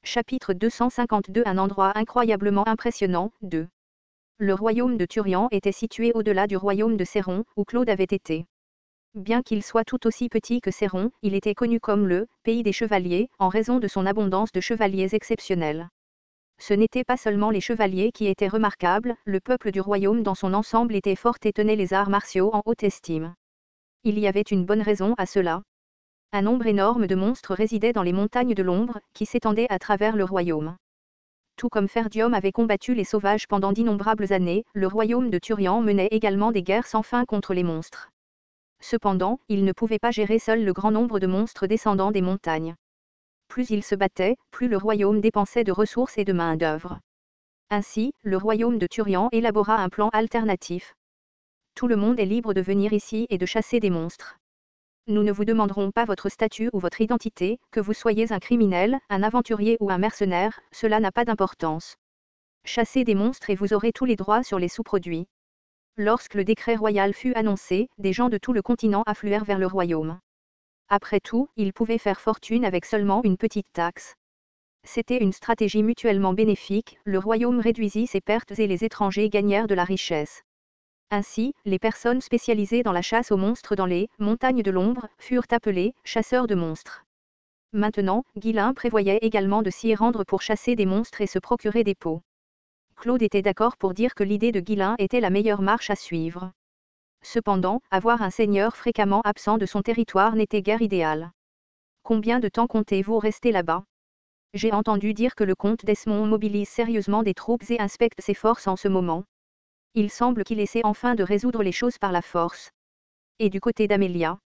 Chapitre 252. Un endroit incroyablement impressionnant. 2. Le royaume de Turian était situé au-delà du royaume de Céron, où Claude avait été. Bien qu'il soit tout aussi petit que Céron, il était connu comme le « pays des chevaliers » en raison de son abondance de chevaliers exceptionnels. Ce n'étaient pas seulement les chevaliers qui étaient remarquables, le peuple du royaume dans son ensemble était fort et tenait les arts martiaux en haute estime. Il y avait une bonne raison à cela. Un nombre énorme de monstres résidaient dans les montagnes de l'ombre, qui s'étendaient à travers le royaume. Tout comme Ferdium avait combattu les sauvages pendant d'innombrables années, le royaume de Turian menait également des guerres sans fin contre les monstres. Cependant, il ne pouvait pas gérer seul le grand nombre de monstres descendant des montagnes. Plus il se battait, plus le royaume dépensait de ressources et de main-d'œuvre. Ainsi, le royaume de Turian élabora un plan alternatif. Tout le monde est libre de venir ici et de chasser des monstres. Nous ne vous demanderons pas votre statut ou votre identité, que vous soyez un criminel, un aventurier ou un mercenaire, cela n'a pas d'importance. Chassez des monstres et vous aurez tous les droits sur les sous-produits. Lorsque le décret royal fut annoncé, des gens de tout le continent affluèrent vers le royaume. Après tout, ils pouvaient faire fortune avec seulement une petite taxe. C'était une stratégie mutuellement bénéfique, le royaume réduisit ses pertes et les étrangers gagnèrent de la richesse. Ainsi, les personnes spécialisées dans la chasse aux monstres dans les « montagnes de l'ombre » furent appelées « chasseurs de monstres ». Maintenant, Guillain prévoyait également de s'y rendre pour chasser des monstres et se procurer des peaux. Claude était d'accord pour dire que l'idée de Guillain était la meilleure marche à suivre. Cependant, avoir un seigneur fréquemment absent de son territoire n'était guère idéal. Combien de temps comptez-vous rester là-bas ? J'ai entendu dire que le comte d'Esmond mobilise sérieusement des troupes et inspecte ses forces en ce moment. Il semble qu'il essaie enfin de résoudre les choses par la force. Et du côté d'Amélia ?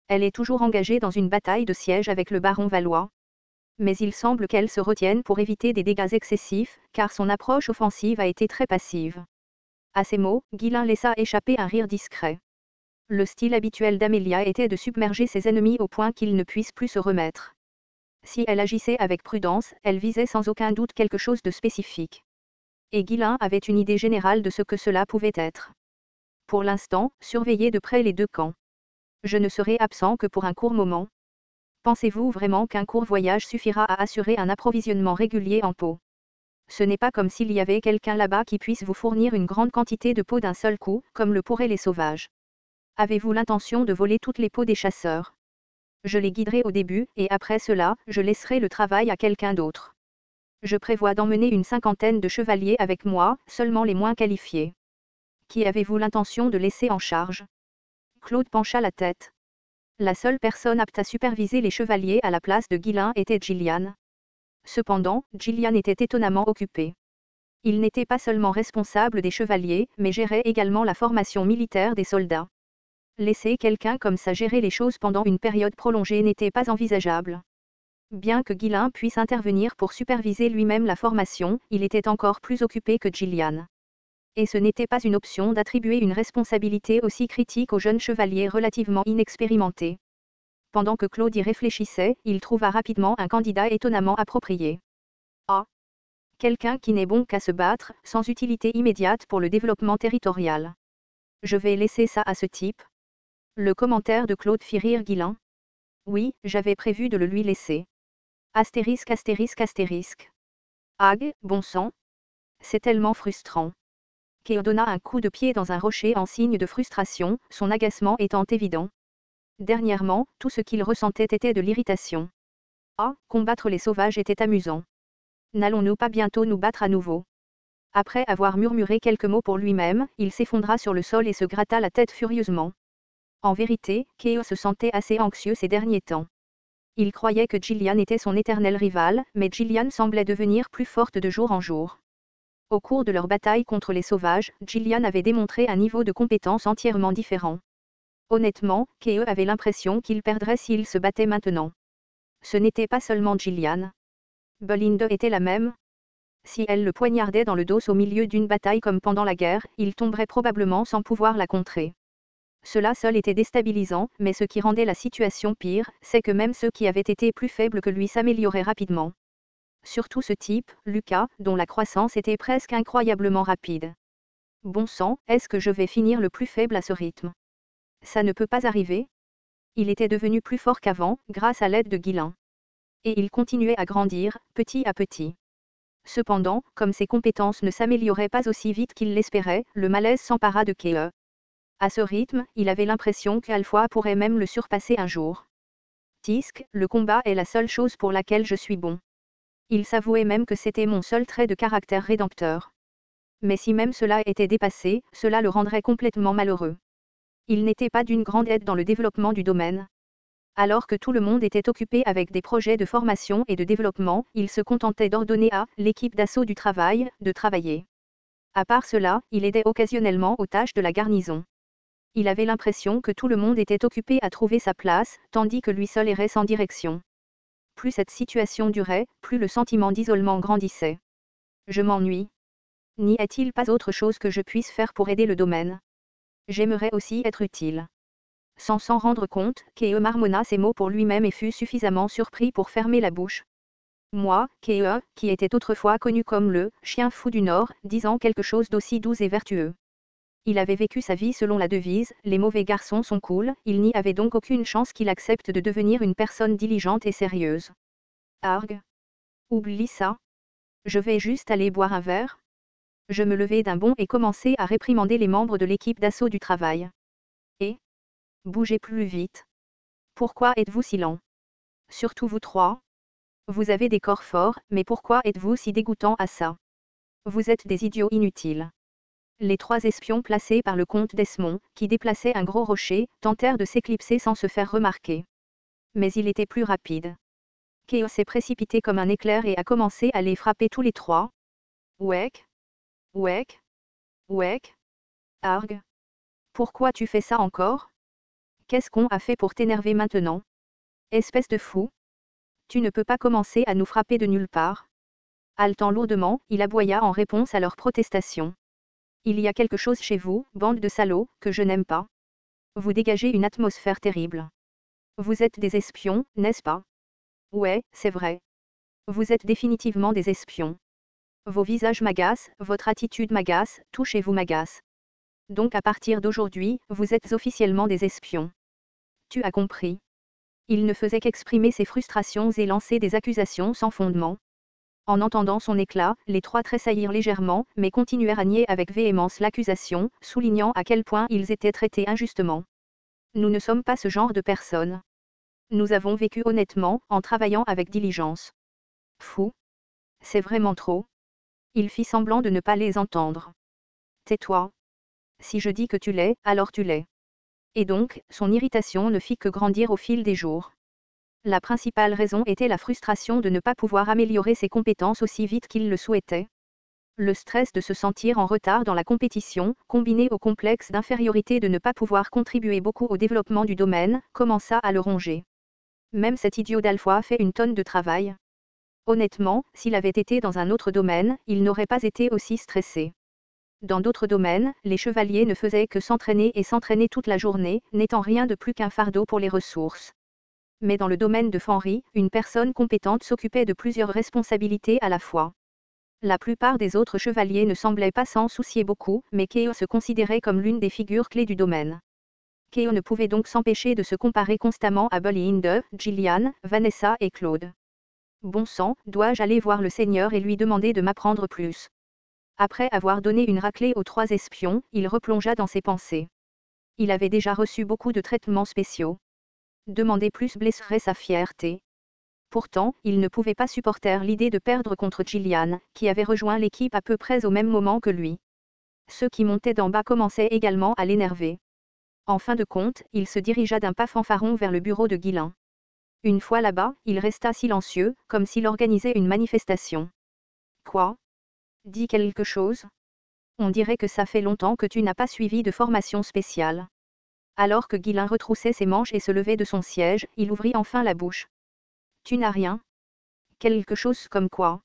Elle est toujours engagée dans une bataille de siège avec le baron Valois. Mais il semble qu'elle se retienne pour éviter des dégâts excessifs, car son approche offensive a été très passive. À ces mots, Guillain laissa échapper un rire discret. Le style habituel d'Amélia était de submerger ses ennemis au point qu'ils ne puissent plus se remettre. Si elle agissait avec prudence, elle visait sans aucun doute quelque chose de spécifique. Et Guillain avait une idée générale de ce que cela pouvait être. Pour l'instant, surveillez de près les deux camps. Je ne serai absent que pour un court moment. Pensez-vous vraiment qu'un court voyage suffira à assurer un approvisionnement régulier en peau ? Ce n'est pas comme s'il y avait quelqu'un là-bas qui puisse vous fournir une grande quantité de peau d'un seul coup, comme le pourraient les sauvages. Avez-vous l'intention de voler toutes les peaux des chasseurs ? Je les guiderai au début, et après cela, je laisserai le travail à quelqu'un d'autre. Je prévois d'emmener une 50aine de chevaliers avec moi, seulement les moins qualifiés. Qui avez-vous l'intention de laisser en charge ? Claude pencha la tête. La seule personne apte à superviser les chevaliers à la place de Guillain était Gillian. Cependant, Gillian était étonnamment occupé. Il n'était pas seulement responsable des chevaliers, mais gérait également la formation militaire des soldats. Laisser quelqu'un comme ça gérer les choses pendant une période prolongée n'était pas envisageable. Bien que Guillain puisse intervenir pour superviser lui-même la formation, il était encore plus occupé que Gillian. Et ce n'était pas une option d'attribuer une responsabilité aussi critique aux jeunes chevaliers relativement inexpérimentés. Pendant que Claude y réfléchissait, il trouva rapidement un candidat étonnamment approprié. Ah ! Quelqu'un qui n'est bon qu'à se battre, sans utilité immédiate pour le développement territorial. Je vais laisser ça à ce type. Le commentaire de Claude fit rire Guillain. Oui, j'avais prévu de le lui laisser. Astérisque astérisque astérisque. Ag, bon sang. C'est tellement frustrant. Kéo donna un coup de pied dans un rocher en signe de frustration, son agacement étant évident. Dernièrement, tout ce qu'il ressentait était de l'irritation. Ah, combattre les sauvages était amusant. N'allons-nous pas bientôt nous battre à nouveau ? Après avoir murmuré quelques mots pour lui-même, il s'effondra sur le sol et se gratta la tête furieusement. En vérité, Kéo se sentait assez anxieux ces derniers temps. Il croyait que Gillian était son éternel rival, mais Gillian semblait devenir plus forte de jour en jour. Au cours de leur bataille contre les sauvages, Gillian avait démontré un niveau de compétence entièrement différent. Honnêtement, Kéo avait l'impression qu'il perdrait s'il se battait maintenant. Ce n'était pas seulement Gillian. Belinda était la même. Si elle le poignardait dans le dos au milieu d'une bataille comme pendant la guerre, il tomberait probablement sans pouvoir la contrer. Cela seul était déstabilisant, mais ce qui rendait la situation pire, c'est que même ceux qui avaient été plus faibles que lui s'amélioraient rapidement. Surtout ce type, Lucas, dont la croissance était presque incroyablement rapide. Bon sang, est-ce que je vais finir le plus faible à ce rythme ? Ça ne peut pas arriver ? Il était devenu plus fort qu'avant, grâce à l'aide de Guillain. Et il continuait à grandir, petit à petit. Cependant, comme ses compétences ne s'amélioraient pas aussi vite qu'il l'espérait, le malaise s'empara de Kei. À ce rythme, il avait l'impression qu'Alpha pourrait même le surpasser un jour. Tisk, le combat est la seule chose pour laquelle je suis bon. Il s'avouait même que c'était mon seul trait de caractère rédempteur. Mais si même cela était dépassé, cela le rendrait complètement malheureux. Il n'était pas d'une grande aide dans le développement du domaine. Alors que tout le monde était occupé avec des projets de formation et de développement, il se contentait d'ordonner à l'équipe d'assaut du travail de travailler. À part cela, il aidait occasionnellement aux tâches de la garnison. Il avait l'impression que tout le monde était occupé à trouver sa place, tandis que lui seul errait sans direction. Plus cette situation durait, plus le sentiment d'isolement grandissait. Je m'ennuie. N'y a-t-il pas autre chose que je puisse faire pour aider le domaine? J'aimerais aussi être utile. Sans s'en rendre compte, Kei marmonna ces mots pour lui-même et fut suffisamment surpris pour fermer la bouche. Moi, Kei, qui était autrefois connu comme le chien fou du Nord, disant quelque chose d'aussi doux et vertueux. Il avait vécu sa vie selon la devise « Les mauvais garçons sont cool », il n'y avait donc aucune chance qu'il accepte de devenir une personne diligente et sérieuse. Arg. Oublie ça. Je vais juste aller boire un verre. Je me levai d'un bond et commençai à réprimander les membres de l'équipe d'assaut du travail. Et bougez plus vite. Pourquoi êtes-vous si lent? Surtout vous trois. Vous avez des corps forts, mais pourquoi êtes-vous si dégoûtant à ça? Vous êtes des idiots inutiles. Les trois espions placés par le comte Desmond, qui déplaçait un gros rocher, tentèrent de s'éclipser sans se faire remarquer. Mais il était plus rapide. Kei s'est précipité comme un éclair et a commencé à les frapper tous les trois. Ouek. Ouek. Ouek. Arg. Pourquoi tu fais ça encore? Qu'est-ce qu'on a fait pour t'énerver maintenant? Espèce de fou. Tu ne peux pas commencer à nous frapper de nulle part. Haletant lourdement, il aboya en réponse à leurs protestations. Il y a quelque chose chez vous, bande de salauds, que je n'aime pas. Vous dégagez une atmosphère terrible. Vous êtes des espions, n'est-ce pas? Ouais, c'est vrai. Vous êtes définitivement des espions. Vos visages m'agacent, votre attitude m'agace, tout chez vous m'agace. Donc à partir d'aujourd'hui, vous êtes officiellement des espions. Tu as compris. Il ne faisait qu'exprimer ses frustrations et lancer des accusations sans fondement. En entendant son éclat, les trois tressaillirent légèrement, mais continuèrent à nier avec véhémence l'accusation, soulignant à quel point ils étaient traités injustement. Nous ne sommes pas ce genre de personnes. Nous avons vécu honnêtement, en travaillant avec diligence. Fou. C'est vraiment trop. Il fit semblant de ne pas les entendre. Tais-toi. Si je dis que tu l'es, alors tu l'es. Et donc, son irritation ne fit que grandir au fil des jours. La principale raison était la frustration de ne pas pouvoir améliorer ses compétences aussi vite qu'il le souhaitait. Le stress de se sentir en retard dans la compétition, combiné au complexe d'infériorité de ne pas pouvoir contribuer beaucoup au développement du domaine, commença à le ronger. Même cet idiot d'Alpha fait une tonne de travail. Honnêtement, s'il avait été dans un autre domaine, il n'aurait pas été aussi stressé. Dans d'autres domaines, les chevaliers ne faisaient que s'entraîner et s'entraîner toute la journée, n'étant rien de plus qu'un fardeau pour les ressources. Mais dans le domaine de Fenry, une personne compétente s'occupait de plusieurs responsabilités à la fois. La plupart des autres chevaliers ne semblaient pas s'en soucier beaucoup, mais Kei se considérait comme l'une des figures clés du domaine. Kei ne pouvait donc s'empêcher de se comparer constamment à Belinda, Gillian, Vanessa et Claude. Bon sang, dois-je aller voir le Seigneur et lui demander de m'apprendre plus? Après avoir donné une raclée aux trois espions, il replongea dans ses pensées. Il avait déjà reçu beaucoup de traitements spéciaux. Demander plus blesserait sa fierté. Pourtant, il ne pouvait pas supporter l'idée de perdre contre Gillian, qui avait rejoint l'équipe à peu près au même moment que lui. Ceux qui montaient d'en bas commençaient également à l'énerver. En fin de compte, il se dirigea d'un pas fanfaron vers le bureau de Guilin. Une fois là-bas, il resta silencieux, comme s'il organisait une manifestation. Quoi? Dis quelque chose? On dirait que ça fait longtemps que tu n'as pas suivi de formation spéciale. Alors que Guilin retroussait ses manches et se levait de son siège, il ouvrit enfin la bouche. Tu n'as rien? Quelque chose comme quoi?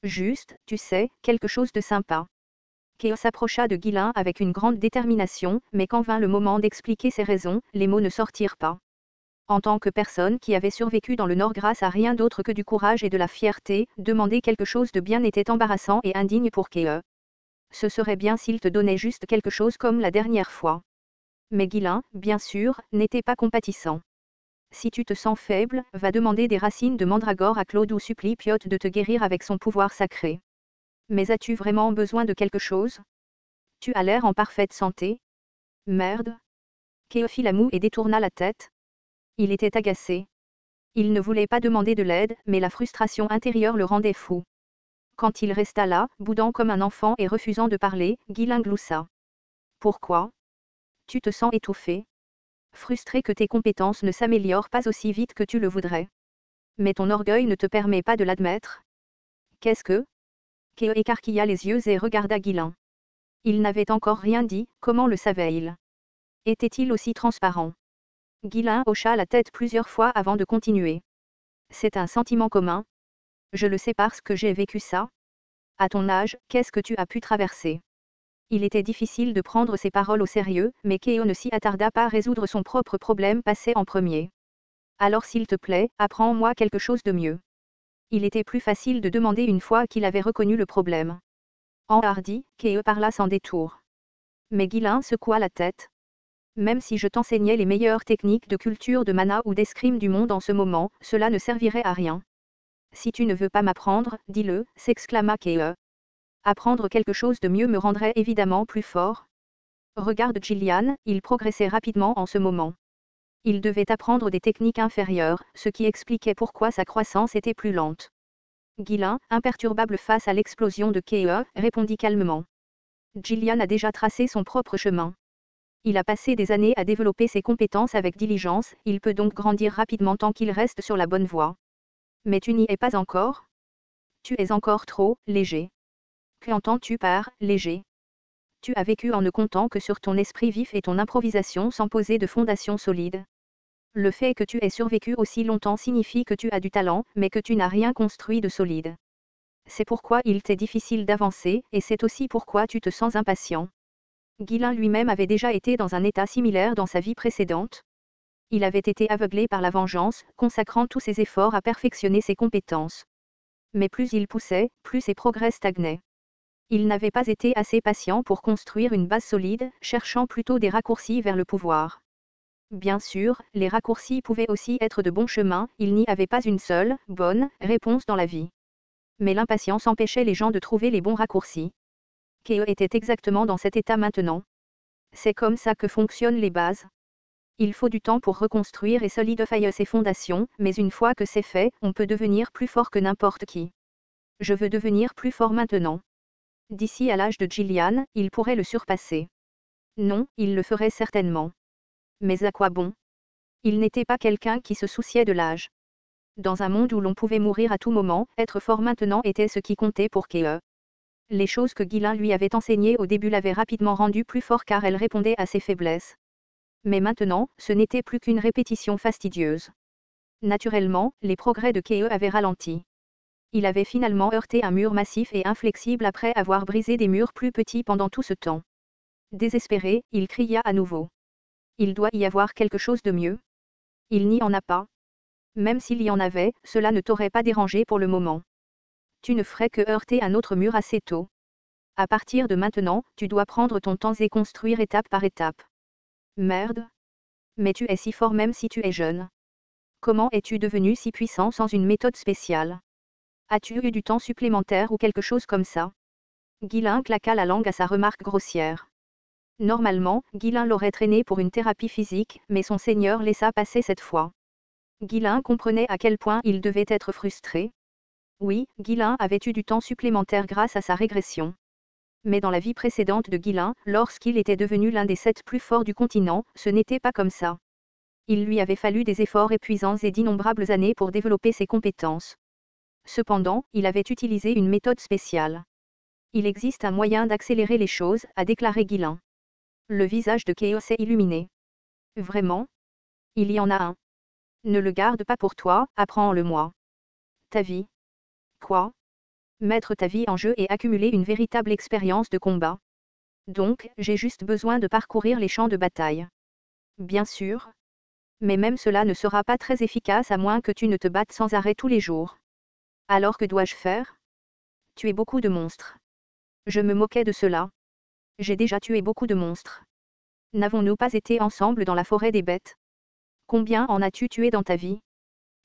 Juste, tu sais, quelque chose de sympa. Kei s'approcha de Guilin avec une grande détermination, mais quand vint le moment d'expliquer ses raisons, les mots ne sortirent pas. En tant que personne qui avait survécu dans le Nord grâce à rien d'autre que du courage et de la fierté, demander quelque chose de bien était embarrassant et indigne pour Kei. Ce serait bien s'il te donnait juste quelque chose comme la dernière fois. Mais Guilin, bien sûr, n'était pas compatissant. Si tu te sens faible, va demander des racines de mandragore à Claude ou supplie Piote de te guérir avec son pouvoir sacré. Mais as-tu vraiment besoin de quelque chose? Tu as l'air en parfaite santé. Merde. Keo fit la moue et détourna la tête. Il était agacé. Il ne voulait pas demander de l'aide, mais la frustration intérieure le rendait fou. Quand il resta là, boudant comme un enfant et refusant de parler, Guilain gloussa. Pourquoi? Tu te sens étouffé. Frustré que tes compétences ne s'améliorent pas aussi vite que tu le voudrais. Mais ton orgueil ne te permet pas de l'admettre. Qu'est-ce que? Keo écarquilla les yeux et regarda Guilain. Il n'avait encore rien dit, comment le savait-il? Était-il aussi transparent? Guilain hocha la tête plusieurs fois avant de continuer. C'est un sentiment commun. Je le sais parce que j'ai vécu ça. À ton âge, qu'est-ce que tu as pu traverser? Il était difficile de prendre ses paroles au sérieux, mais Keo ne s'y attarda pas à résoudre son propre problème passé en premier. Alors s'il te plaît, apprends-moi quelque chose de mieux. Il était plus facile de demander une fois qu'il avait reconnu le problème. Enhardi, Keo parla sans détour. Mais Guilain secoua la tête. Même si je t'enseignais les meilleures techniques de culture de mana ou d'escrime du monde en ce moment, cela ne servirait à rien. Si tu ne veux pas m'apprendre, dis-le, s'exclama Keo. Apprendre quelque chose de mieux me rendrait évidemment plus fort. Regarde Gillian, il progressait rapidement en ce moment. Il devait apprendre des techniques inférieures, ce qui expliquait pourquoi sa croissance était plus lente. Guilain, imperturbable face à l'explosion de Keo, répondit calmement. Gillian a déjà tracé son propre chemin. Il a passé des années à développer ses compétences avec diligence, il peut donc grandir rapidement tant qu'il reste sur la bonne voie. Mais tu n'y es pas encore? Tu es encore trop léger. Qu'entends-tu par léger? Tu as vécu en ne comptant que sur ton esprit vif et ton improvisation sans poser de fondation solide. Le fait que tu aies survécu aussi longtemps signifie que tu as du talent, mais que tu n'as rien construit de solide. C'est pourquoi il t'est difficile d'avancer, et c'est aussi pourquoi tu te sens impatient. Guilain lui-même avait déjà été dans un état similaire dans sa vie précédente. Il avait été aveuglé par la vengeance, consacrant tous ses efforts à perfectionner ses compétences. Mais plus il poussait, plus ses progrès stagnaient. Il n'avait pas été assez patient pour construire une base solide, cherchant plutôt des raccourcis vers le pouvoir. Bien sûr, les raccourcis pouvaient aussi être de bons chemins, il n'y avait pas une seule, bonne, réponse dans la vie. Mais l'impatience empêchait les gens de trouver les bons raccourcis. Keo était exactement dans cet état maintenant. C'est comme ça que fonctionnent les bases. Il faut du temps pour reconstruire et solidifier ses fondations, mais une fois que c'est fait, on peut devenir plus fort que n'importe qui. Je veux devenir plus fort maintenant. D'ici à l'âge de Gillian, il pourrait le surpasser. Non, il le ferait certainement. Mais à quoi bon? Il n'était pas quelqu'un qui se souciait de l'âge. Dans un monde où l'on pouvait mourir à tout moment, être fort maintenant était ce qui comptait pour Keo. Les choses que Guilain lui avait enseignées au début l'avaient rapidement rendu plus fort car elles répondaient à ses faiblesses. Mais maintenant, ce n'était plus qu'une répétition fastidieuse. Naturellement, les progrès de Keo avaient ralenti. Il avait finalement heurté un mur massif et inflexible après avoir brisé des murs plus petits pendant tout ce temps. Désespéré, il cria à nouveau. Il doit y avoir quelque chose de mieux. Il n'y en a pas. Même s'il y en avait, cela ne t'aurait pas dérangé pour le moment. Tu ne ferais que heurter un autre mur assez tôt. À partir de maintenant, tu dois prendre ton temps et construire étape par étape. Merde. Mais tu es si fort même si tu es jeune. Comment es-tu devenu si puissant sans une méthode spéciale? As-tu eu du temps supplémentaire ou quelque chose comme ça? Guilain claqua la langue à sa remarque grossière. Normalement, Guilain l'aurait traîné pour une thérapie physique, mais son seigneur laissa passer cette fois. Guilain comprenait à quel point il devait être frustré. Oui, Guilain avait eu du temps supplémentaire grâce à sa régression. Mais dans la vie précédente de Guilain, lorsqu'il était devenu l'un des 7 plus forts du continent, ce n'était pas comme ça. Il lui avait fallu des efforts épuisants et d'innombrables années pour développer ses compétences. Cependant, il avait utilisé une méthode spéciale. Il existe un moyen d'accélérer les choses, a déclaré Guilain. Le visage de Keo s'est illuminé. Vraiment? Il y en a un. Ne le garde pas pour toi, apprends-le-moi. Ta vie. Quoi? Mettre ta vie en jeu et accumuler une véritable expérience de combat. Donc, j'ai juste besoin de parcourir les champs de bataille. Bien sûr. Mais même cela ne sera pas très efficace à moins que tu ne te battes sans arrêt tous les jours. Alors que dois-je faire? Tuer beaucoup de monstres. Je me moquais de cela. J'ai déjà tué beaucoup de monstres. N'avons-nous pas été ensemble dans la forêt des bêtes? Combien en as-tu tué dans ta vie?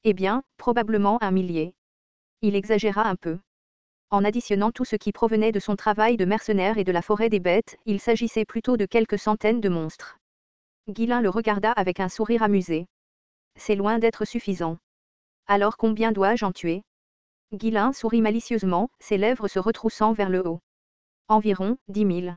Eh bien, probablement 1 millier. Il exagéra un peu. En additionnant tout ce qui provenait de son travail de mercenaire et de la forêt des bêtes, il s'agissait plutôt de quelques centaines de monstres. Guilain le regarda avec un sourire amusé. C'est loin d'être suffisant. Alors combien dois-je en tuer? Guilain sourit malicieusement, ses lèvres se retroussant vers le haut. Environ 10 000.